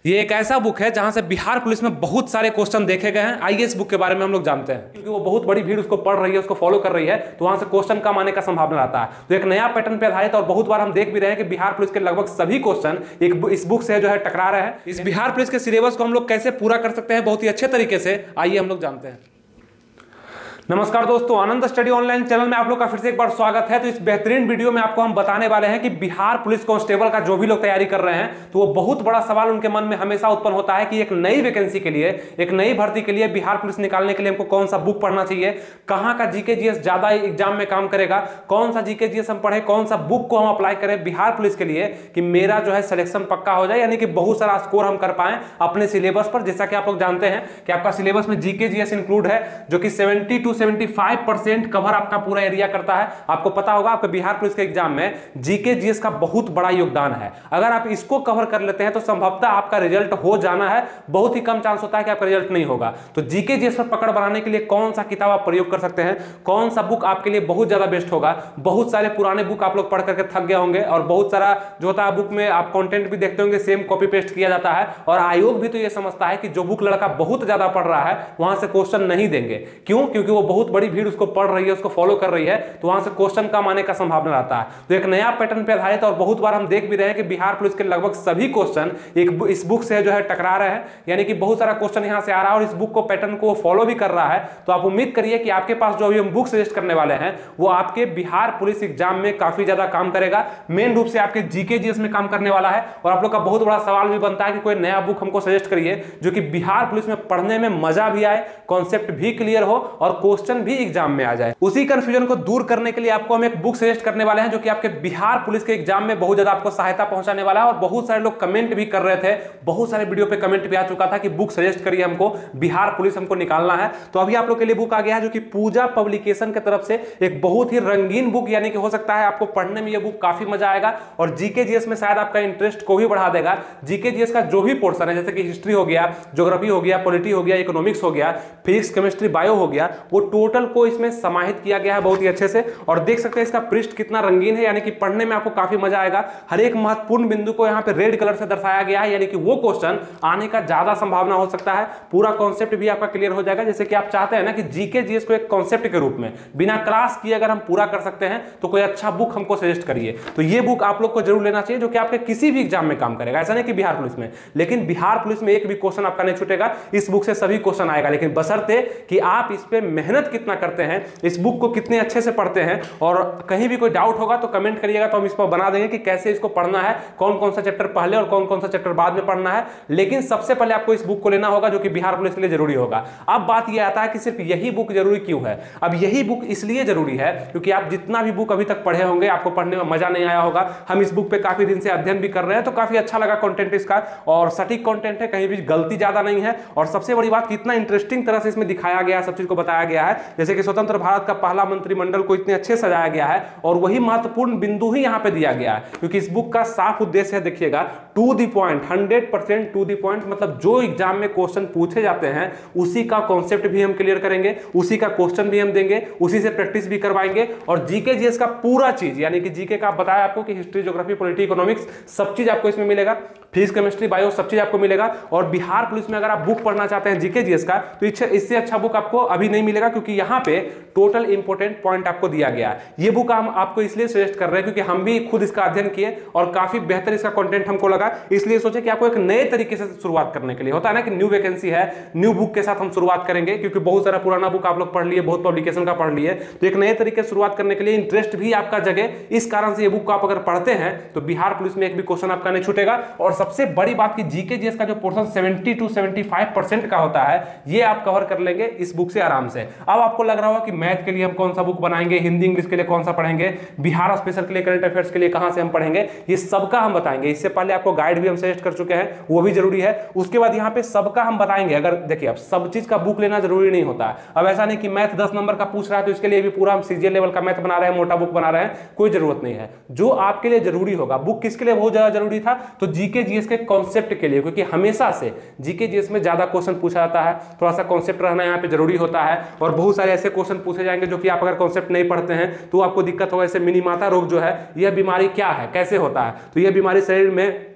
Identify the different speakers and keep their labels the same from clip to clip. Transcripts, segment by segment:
Speaker 1: ये एक ऐसा बुक है जहां से बिहार पुलिस में बहुत सारे क्वेश्चन देखे गए हैं। आइए इस बुक के बारे में हम लोग जानते हैं, क्योंकि वो बहुत बड़ी भीड़ उसको पढ़ रही है, उसको फॉलो कर रही है, तो वहां से क्वेश्चन कम आने का संभावना रहता है। तो एक नया पैटर्न पे आधारित और बहुत बार हम देख भी रहे हैं कि बिहार पुलिस के लगभग सभी क्वेश्चन इस बुक से जो है टकरा रहे हैं। इस बिहार पुलिस के सिलेबस को हम लोग कैसे पूरा कर सकते हैं बहुत ही अच्छे तरीके से, आइए हम लोग जानते हैं। नमस्कार दोस्तों, आनंद स्टडी ऑनलाइन चैनल में आप लोग का फिर से एक बार स्वागत है। तो इस बेहतरीन वीडियो में आपको हम बताने वाले हैं कि बिहार पुलिस कांस्टेबल का जो भी लोग तैयारी कर रहे हैं, तो वो बहुत बड़ा सवाल उनके मन में हमेशा उत्पन्न होता है कि एक नई वैकेंसी के लिए, एक नई भर्ती के लिए बिहार पुलिस निकालने के लिए हमको कौन सा बुक पढ़ना चाहिए, कहाँ का जीके जीएस ज्यादा एग्जाम में काम करेगा, कौन सा जीके जीएस हम पढ़े, कौन सा बुक को हम अप्लाई करें बिहार पुलिस के लिए कि मेरा जो है सिलेक्शन पक्का हो जाए, यानी कि बहुत सारा स्कोर हम कर पाए अपने सिलेबस पर। जैसा कि आप लोग जानते हैं कि आपका सिलेबस में जीके जीएस इंक्लूड है, जो कि 70 to 75% कवर आपका पूरा एरिया करता है। आपको पता होगा आपके बिहार पुलिस के एग्जाम में जीके जीएस का बहुत बड़ा योगदान है। अगर आप इसको कवर कर लेते हैं तो संभवतः आपका रिजल्ट हो जाना है, बहुत ही कम चांस होता है कि आपका रिजल्ट नहीं होगा। तो जीके जीएस पर पकड़ बनाने के लिए कौन सा किताब आप प्रयोग कर सकते हैं, कौन सा बुक आपके लिए बहुत ज्यादा बेस्ट होगा। बहुत सारे पुराने बुक आप लोग पढ़ करके थक गए होंगे, और बहुत सारा जो होता है बुक में आप कंटेंट भी देखते होंगे सेम कॉपी पेस्ट किया जाता है, और आयोग भी तो ये समझता है कि जो बुक लड़का बहुत ज्यादा पढ़ रहा है वहां से क्वेश्चन नहीं देंगे। क्यों? क्योंकि वो बहुत बड़ी भीड़ उसको पढ़ रही है, उसको फॉलो कर रही है, तो वहां से क्वेश्चन कम आने का संभावना रहता है। तो एक नया पैटर्न पे आधारित और बहुत बार हम देख भी रहे हैं कि बिहार पुलिस के लगभग सभी क्वेश्चन इस बुक से जो है टकरा रहे हैं, यानी कि बहुत सारा क्वेश्चन यहां से आ रहा है और इस बुक को पैटर्न को फॉलो भी कर रहा है। तो आप उम्मीद करिए कि आपके पास जो अभी हम बुक सजेस्ट करने वाले हैं वो आपके बिहार पुलिस एग्जाम में काफी ज्यादा काम करेगा, मेन रूप से आपके जीके जीएस में काम करने वाला है। और आप लोग का बहुत बड़ा सवाल भी बनता है कि कोई नया बुक हमको सजेस्ट करिए जो कि बिहार पुलिस में पढ़ने में मजा भी आए, कॉन्सेप्ट भी क्लियर हो और क्वेश्चन भी एग्जाम में आ जाए। उसी कंफ्यूजन को दूर करने के लिए आपको हम एक बुक सजेस्ट करने वाले हैं जो कि आपके बिहार पुलिस के एग्जाम में बहुत ज्यादा आपको सहायता पहुंचाने वाला है। और बहुत सारे लोग कमेंट भी कर रहे थे, बहुत सारे वीडियो पे कमेंट भी आ चुका था कि बुक सजेस्ट करिए हमको, बिहार पुलिस हमको निकालना है। तो अभी आप लोग के लिए बुक आ गया है जो कि पूजा पब्लिकेशन की तरफ से एक बहुत ही रंगीन बुक, यानी कि हो सकता है आपको पढ़ने में यह बुक काफी मजा आएगा और जीके जीएस में शायद आपका इंटरेस्ट को भी बढ़ा देगा। जीके जीएस का जो भी पोर्शन है, जैसे कि हिस्ट्री हो गया, ज्योग्राफी हो गया, पॉलिटी हो गया, इकोनॉमिक्स हो गया, फिजिक्स, केमिस्ट्री, बायो हो गया, वो टोटल को इसमें समाहित किया गया है बहुत ही अच्छे से। और देख सकते हैं इसका पृष्ठ कितना रंगीन है, यानी कि पढ़ने में आपको काफी मजा आएगा। हर एक महत्वपूर्ण बिंदु को यहाँ पे रेड कलर से दर्शाया गया है, यानी कि वो क्वेश्चन आने का ज्यादा संभावना हो सकता है। पूरा कॉन्सेप्ट भी आपका क्लियर हो जाएगा, जैसे कि आप चाहते हैं ना कि जीके जीएस को एक कॉन्सेप्ट के रूप में बिना क्लास किए अगर हम पूरा कर सकते हैं तो कोई अच्छा बुक हमको सजेस्ट करिए। तो ये बुक आप लोग को जरूर लेना चाहिए जो कि आपके किसी भी एग्जाम में काम करेगा। ऐसा नहीं कि बिहार पुलिस में, लेकिन बिहार पुलिस में एक भी क्वेश्चन आपका नहीं छूटेगा, इस बुक से सभी क्वेश्चन आएगा। लेकिन बशर्ते कि आप इस पे मेहनत कितना करते हैं, इस बुक को कितने अच्छे से पढ़ते हैं। और कहीं भी कोई डाउट होगा तो कमेंट करिएगा, तो हम इस पर बना देंगे कि कैसे इसको पढ़ना है, कौन कौन सा चैप्टर पहले और कौन कौन सा चैप्टर बाद में पढ़ना है। लेकिन सबसे पहले आपको इस बुक को लेना होगा जो कि बिहार पुलिस के लिए जरूरी होगा। अब बात यह आता है कि सिर्फ यही बुक जरूरी क्यों है। अब यही बुक इसलिए जरूरी है क्योंकि आप जितना भी बुक अभी तक पढ़े होंगे आपको पढ़ने में मजा नहीं आया होगा। हम इस बुक पे काफी दिन से अध्ययन भी कर रहे हैं, तो काफी अच्छा लगा कंटेंट इसका, और सटीक कंटेंट है, कहीं भी गलती ज्यादा नहीं है। और सबसे बड़ी बात कितना इंटरेस्टिंग तरह से इसमें दिखाया गया है, सब चीज को बताया गया है। जैसे कि स्वतंत्र भारत का पहला मंत्रिमंडल को इतने अच्छे सजाया गया है, और वही महत्वपूर्ण बिंदु ही यहां पे दिया गया है, क्योंकि इस बुक का साफ उद्देश्य है, देखिएगा, to the point, 100% to the point. मतलब जो एग्जाम में क्वेश्चन पूछे जाते हैं उसी का कॉन्सेप्ट भी हम क्लियर करेंगे, उसी का क्वेश्चन भी हम देंगे, उसी से प्रैक्टिस भी करवाएंगे। और जीके जीएस का पूरा चीज, यानी कि जीके का बताया आपको कि हिस्ट्री, ज्योग्राफी, पॉलिटी, इकोनॉमिक्स, सब चीज आपको इसमें मिलेगा, फिजिक्स, केमिस्ट्री, बायो, सब चीज आपको मिलेगा। और बिहार पुलिस में अगर आप बुक पढ़ना चाहते हैं जीके जीएस का, तो इससे अच्छा बुक आपको अभी नहीं मिलेगा, क्योंकि यहां पे टोटल इंपोर्टेंट पॉइंट आपको दिया गया है। ये बुक हम आपको इसलिए सजेस्ट कर रहे हैं क्योंकि हम भी खुद इसका अध्ययन किए और काफी बेहतर इसका कंटेंट हमको लगा, इसलिए सोचे कि आपको एक नए तरीके से शुरुआत करने के लिए, होता है ना कि न्यू वैकेंसी है, न्यू बुक के साथ हम शुरुआत करेंगे, क्योंकि बहुत सारा पुराना बुक आप लोग पढ़ लिए, बहुत पब्लिकेशन का पढ़ लिए, तो एक नए तरीके से शुरुआत करने के लिए इंटरेस्ट भी आपका जगे। इस कारण से ये बुक को आप अगर पढ़ते हैं तो बिहार पुलिस में एक भी क्वेश्चन आपका नहीं छूटेगा। और सबसे बड़ी बात कि जीके जीएस का जो पोर्शन 70 to 75% का होता है, ये आप कवर कर लेंगे इस बुक से आराम से। अब आपको लग रहा होगा कि मैथ के लिए हम कौन सा बुक बनाएंगे, हिंदी इंग्लिश के लिए कौन सा पढ़ेंगे, बिहार स्पेशल के लिए, करंट अफेयर्स के लिए कहां से हम पढ़ेंगे, ये सबका हम बताएंगे। इससे पहले आपको गाइड भी हम सजेस्ट कर चुके हैं, वो भी जरूरी है। उसके बाद यहाँ पे सबका हम बताएंगे। अगर देखिए, अब सब चीज का बुक लेना जरूरी नहीं होता है। अब ऐसा नहीं कि मैथ 10 नंबर का पूछ रहा है तो इसके लिए भी पूरा हम सीजीएल लेवल का मैथ बना रहे हैं, मोटा बुक बना रहे हैं, कोई जरूरत नहीं है। जो आपके लिए जरूरी होगा, बुक किसके लिए बहुत ज्यादा जरूरी था, तो जीके जीएस के कॉन्सेप्ट के लिए, क्योंकि हमेशा से जीके जीएस में ज्यादा क्वेश्चन पूछा जाता है, थोड़ा सा कॉन्सेप्ट रहना यहाँ पे जरूरी होता है। और बहुत सारे ऐसे क्वेश्चन पूछे जाएंगे जो कि आप अगर कॉन्सेप्ट नहीं पढ़ते हैं तो आपको दिक्कत होगा। जैसे मिनीमाता रोग जो है, यह बीमारी क्या है, कैसे होता है, तो यह बीमारी शरीर में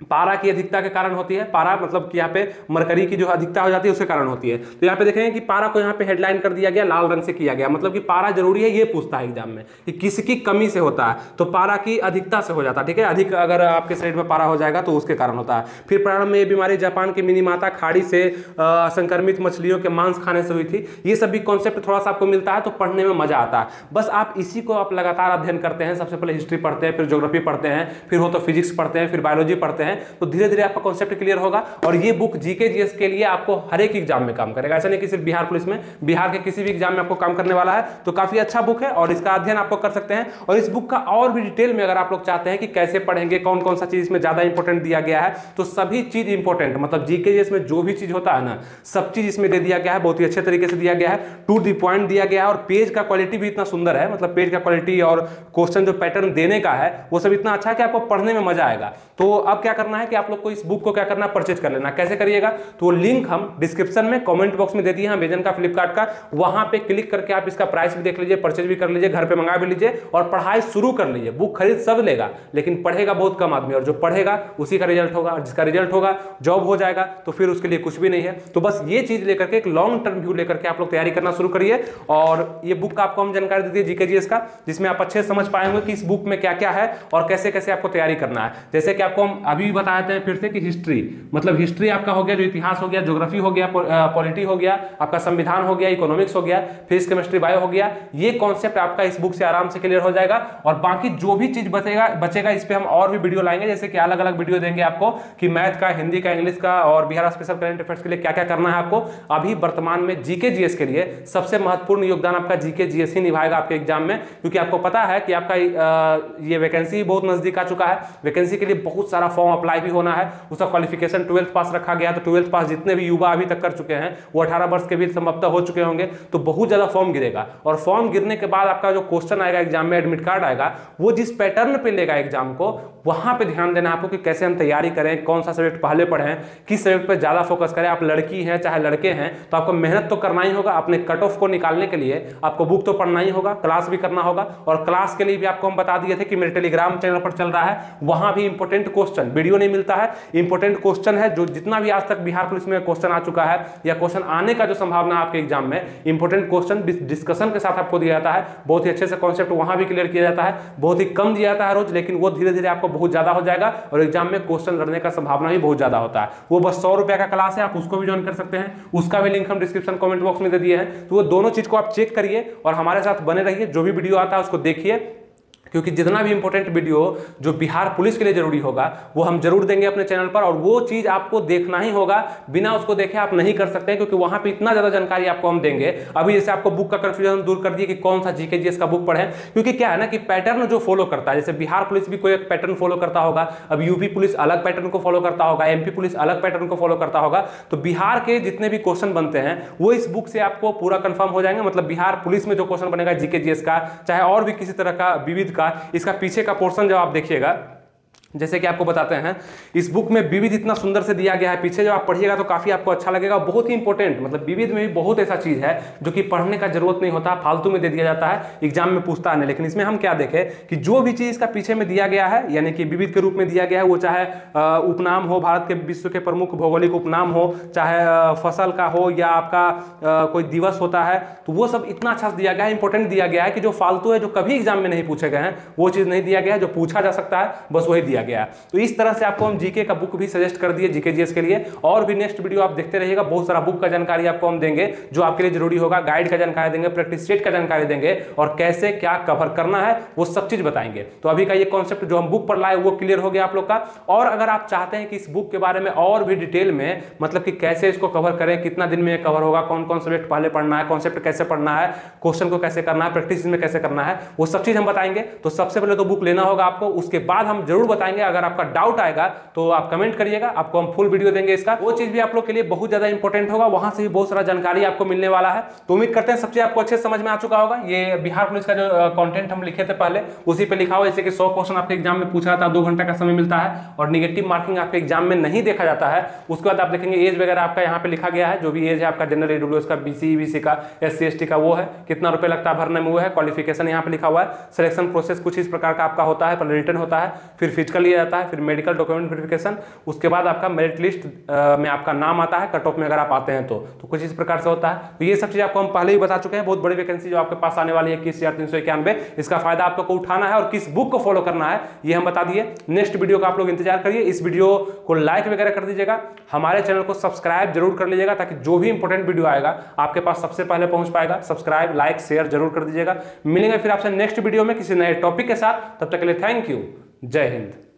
Speaker 1: पारा की अधिकता के कारण होती है। पारा मतलब कि यहाँ पे मरकरी की जो अधिकता हो जाती है उसके कारण होती है। तो यहाँ पे देखेंगे कि पारा को यहाँ पे हेडलाइन कर दिया गया, लाल रंग से किया गया, मतलब कि पारा जरूरी है, ये पूछता है एग्जाम में कि किसकी कमी से होता है, तो पारा की अधिकता से हो जाता है। ठीक है, अधिक अगर आपके शरीर में पारा हो जाएगा तो उसके कारण होता है। फिर प्रारंभ में ये बीमारी जापान के मिनीमाता खाड़ी से संक्रमित मछलियों के मांस खाने से हुई थी। ये सब भी कॉन्सेप्ट थोड़ा सा आपको मिलता है तो पढ़ने में मजा आता है। बस आप इसी को आप लगातार अध्ययन करते हैं, सबसे पहले हिस्ट्री पढ़ते हैं, फिर ज्योग्राफी पढ़ते हैं, फिर हो तो फिजिक्स पढ़ते हैं, फिर बायोलॉजी पढ़ते हैं, तो धीरे धीरे आपका कॉन्सेप्ट क्लियर होगा। और ये बुक जीके जीएस के लिए आपको हर एक एग्जाम में काम करेगा, ऐसा नहीं कि सिर्फ बिहार पुलिस में, बिहार के किसी भी एग्जाम में आपको काम करने वाला है। तो काफी अच्छा बुक है और इसका अध्ययन आपको कर सकते हैं। और इस बुक का और भी डिटेल में अगर आप लोग चाहते हैं कि कैसे पढ़ेंगे, कौन कौन सा चीज इसमें ज्यादा इंपॉर्टेंट दिया गया है, तो सभी चीज इंपॉर्टेंट, मतलब जीके जीएस में जो भी चीज होता है ना, सब चीज इसमें दे दिया गया है। बहुत ही अच्छे तरीके से दिया गया है, टू द पॉइंट दिया गया है। और पेज का क्वालिटी भी इतना सुंदर है, मतलब पेज का क्वालिटी और क्वेश्चन जो पैटर्न देने का है वो सब इतना अच्छा है कि आपको पढ़ने में मजा आएगा। तो अब क्या करना है कि आप लोग को इस बुक को क्या करना है, परचेज कर लेना। कैसे करिएगा, तो वो लिंक हम डिस्क्रिप्शन में कमेंट बॉक्स में दे दिए हैं, अमेजन का, फ्लिपकार्ट का, वहां पे क्लिक करके आप इसका प्राइस भी देख लीजिए, परचेज भी कर लीजिए, घर पे मंगा भी लीजिए और पढ़ाई शुरू कर लीजिए। बुक खरीद सब लेगा लेकिन पढ़ेगा बहुत कम आदमी, और जो पढ़ेगा उसी का रिजल्ट होगा, और जिसका रिजल्ट होगा जॉब हो जाएगा, तो फिर उसके लिए कुछ भी नहीं है। तो बस ये चीज लेकर के एक लॉन्ग टर्म व्यू लेकर के आप लोग तैयारी करना शुरू करिए। और ये बुक का आपको हम जानकारी देते हैं जीके जीएस का, जिसमें आप अच्छे समझ पाएंगे कि इस बुक में क्या क्या है और कैसे कैसे आपको तैयारी करना है। जैसे कि आपको हम अभी बताते हैं फिर से कि हिस्ट्री, मतलब हिस्ट्री आपका हो गया, जो इतिहास हो गया, ज्योग्राफी हो गया, पॉलिटी हो गया, आपका संविधान हो गया, इकोनॉमिक्स हो गया, फिजिक्स केमिस्ट्री बायो हो गया। ये कॉन्सेप्ट आपका इस बुक से आराम से क्लियर हो जाएगा। और बाकी जो भी चीज बचेगा इस पे हम और भी वीडियो लाएंगे, जैसे कि अलग अलग वीडियो देंगे आपको कि मैथ का, हिंदी का, इंग्लिश का और बिहार स्पेशल करंट अफेयर्स के लिए क्या क्या करना है आपको। अभी वर्तमान में जीके जीएस के लिए सबसे महत्वपूर्ण योगदान आपका जीके जीएस ही निभाएगा आपके एग्जाम में, क्योंकि आपको पता है कि आपका ये वैकेंसी बहुत नजदीक आ चुका है। वैकेंसी के लिए बहुत सारा फॉर्म अप्लाई भी होना है, उसका क्वालिफिकेशन 12th पास रखा गया। तो 12th पास जितने भी युवा अभी तक कर चुके हैं वो 18 वर्ष के भी संभवतः हो चुके होंगे, तो बहुत ज्यादा फॉर्म गिरेगा। और फॉर्म गिरने के बाद आपका जो क्वेश्चन आएगा एग्जाम में, एडमिट कार्ड आएगा, वो जिस पैटर्न पे लेगा एग्जाम को, वहां पे ध्यान देना आपको कि कैसे हम तैयारी करें, कौन सा सब्जेक्ट पहले पढ़ें, किस सब्जेक्ट पे ज्यादा फोकस करें। आप लड़की हैं चाहे लड़के हैं तो आपको मेहनत तो करना ही होगा। अपने कट ऑफ को निकालने के लिए आपको बुक तो पढ़ना ही होगा, क्लास भी करना होगा। और क्लास के लिए भी आपको हम बता दिए थे कि मेरे टेलीग्राम चैनल पर चल रहा है, वहां भी इंपॉर्टेंट क्वेश्चन, वीडियो नहीं मिलता है, इंपॉर्टेंट क्वेश्चन है, जो जितना भी आज तक बिहार पुलिस में क्वेश्चन आ चुका है या क्वेश्चन आने का जो संभावना है आपके एग्जाम में, इंपॉर्टेंट क्वेश्चन डिस्कशन के साथ आपको दिया जाता है। बहुत ही अच्छे से कॉन्सेप्ट वहां भी क्लियर किया जाता है, बहुत ही कम दिया जाता है रोज, लेकिन वो धीरे धीरे आपको बहुत ज्यादा हो जाएगा और एग्जाम में क्वेश्चन लड़ने का संभावना भी बहुत ज्यादा होता है। वो बस 100 रुपए का क्लास है, आप उसको भी ज्वाइन कर सकते हैं, उसका भी लिंक हम डिस्क्रिप्शन कमेंट बॉक्स में दे दिए हैं। तो वो दोनों चीज को आप चेक करिए और हमारे साथ बने रहिए, जो भी वीडियो आता है उसको देखिए, क्योंकि जितना भी इंपॉर्टेंट वीडियो जो बिहार पुलिस के लिए जरूरी होगा वो हम जरूर देंगे अपने चैनल पर। और वो चीज आपको देखना ही होगा, बिना उसको देखे आप नहीं कर सकते हैं, क्योंकि वहां पे इतना ज्यादा जानकारी आपको हम देंगे। अभी जैसे आपको बुक का कंफ्यूजन दूर कर दिए कि कौन सा जीके जीएस का बुक पढ़ें, क्योंकि क्या है ना कि पैटर्न जो फॉलो करता है, जैसे बिहार पुलिस भी कोई एक पैटर्न फॉलो करता होगा, अब यूपी पुलिस अलग पैटर्न को फॉलो करता होगा, एमपी पुलिस अलग पैटर्न को फॉलो करता होगा। तो बिहार के जितने भी क्वेश्चन बनते हैं वो इस बुक से आपको पूरा कंफर्म हो जाएंगे। मतलब बिहार पुलिस में जो क्वेश्चन बनेगा जीके जीएस का, चाहे और भी किसी तरह का विविध का, इसका पीछे का पोर्शन जब आप देखिएगा, जैसे कि आपको बताते हैं इस बुक में विविध इतना सुंदर से दिया गया है, पीछे जब आप पढ़िएगा तो काफी आपको अच्छा लगेगा। बहुत ही इंपॉर्टेंट, मतलब विविध में भी बहुत ऐसा चीज है जो कि पढ़ने का जरूरत नहीं होता, फालतू में दे दिया जाता है, एग्जाम में पूछता नहीं। लेकिन इसमें हम क्या देखें कि जो भी चीज इसका पीछे में दिया गया है, यानी कि विविध के रूप में दिया गया है, वो चाहे उपनाम हो, भारत के विश्व के प्रमुख भौगोलिक उपनाम हो, चाहे फसल का हो, या आपका कोई दिवस होता है, तो वो सब इतना अच्छा दिया गया है, इंपॉर्टेंट दिया गया है कि जो फालतू है, जो कभी एग्जाम में नहीं पूछे गए हैं, वो चीज नहीं दिया गया है। जो पूछा जा सकता है बस वही दिया गया। तो इस तरह से आपको हम जीके का बुक भी सजेस्ट कर दिए जीके जीएस के लिए। और भी नेक्स्ट वीडियो आप देखते रहिएगा, बहुत सारा बुक का जानकारी आपको हम देंगे जो आपके लिए जरूरी होगा, गाइड का जानकारी देंगे, प्रैक्टिस सेट का जानकारी देंगे, और कैसे क्या कवर करना है वो सब चीज बताएंगे। तो अभी का ये कॉन्सेप्ट जो हम बुक पर लाए वो क्लियर हो गया आप लोग का। और अगर आप चाहते हैं कि इस बुक के बारे में और भी डिटेल में, मतलब कि कैसे इसको कवर करें, कितना दिन में कवर होगा, कौन कौन सब्जेक्ट पहले पढ़ना है, कॉन्सेप्ट कैसे पढ़ना है, क्वेश्चन को कैसे करना है, प्रैक्टिस में कैसे करना है, वो सब चीज हम बताएंगे। तो सबसे पहले तो बुक लेना होगा आपको, उसके बाद हम जरूर बताएंगे। अगर आपका डाउट आएगा तो आप कमेंट करिएगा, आपको हम फुल वीडियो देंगे इसका, वो चीज भी आप लोग के लिए बहुत ज्यादा इंपॉर्टेंट होगा, वहां से भी बहुत सारा जानकारी आपको मिलने वाला है। तो उम्मीद करते हैं सब चीज आपको अच्छे समझ में आ चुका होगा। ये बिहार पुलिस का जो कंटेंट हम लिखे थे पहले, उसी पे लिखा हुआ, जैसे कि 100 क्वेश्चन आपके एग्जाम में पूछा था, 2 घंटे का समय मिलता है, और निगेटिव मार्किंग आपके एग्जाम में नहीं देखा जाता है। उसके बाद आप देखेंगे एज वगैरह आपका यहाँ पे लिखा गया है, जो भी एज है आपका, जनरल ईडब्ल्यूएस का, बीसी बीसी का, एससी एसटी का, वो है, कितना रुपए लगता है भरने में, वो है, क्वालिफिकेशन यहाँ पे लिखा हुआ है, सिलेक्शन प्रोसेस कुछ इस प्रकार का आपका होता है, पहले रिटर्न होता है, फिर फिजिकल लिया जाता है, फिर मेडिकल डॉक्यूमेंट वेरिफिकेशन, उसके बाद आपका मेरिट लिस्ट में आपका नाम आता है, कट ऑफ में अगर आप आते हैं तो कुछ इस प्रकार से होता है। तो ये सब चीज़ आपको हम पहले ही बता चुके हैं। बहुत बड़ी वैकेंसी जो आपके पास आने वाली है 21,391, इसका फायदा आपको उठाना है और किस बुक को फॉलो करना है ये हम बता दिए। नेक्स्ट वीडियो का आप लोग इंतजार करिए। इस वीडियो को लाइक वगैरह कर दीजिएगा, हमारे चैनल को सब्सक्राइब जरूर कर लीजिएगा ताकि जो भी इंपॉर्टेंट वीडियो आएगा आपके पास सबसे पहले पहुंच पाएगा। सब्सक्राइब, लाइक, शेयर जरूर कर दीजिएगा। मिलेंगे फिर आपसे नेक्स्ट वीडियो में किसी नए टॉपिक के साथ। तब तक के लिए थैंक यू। जय हिंद।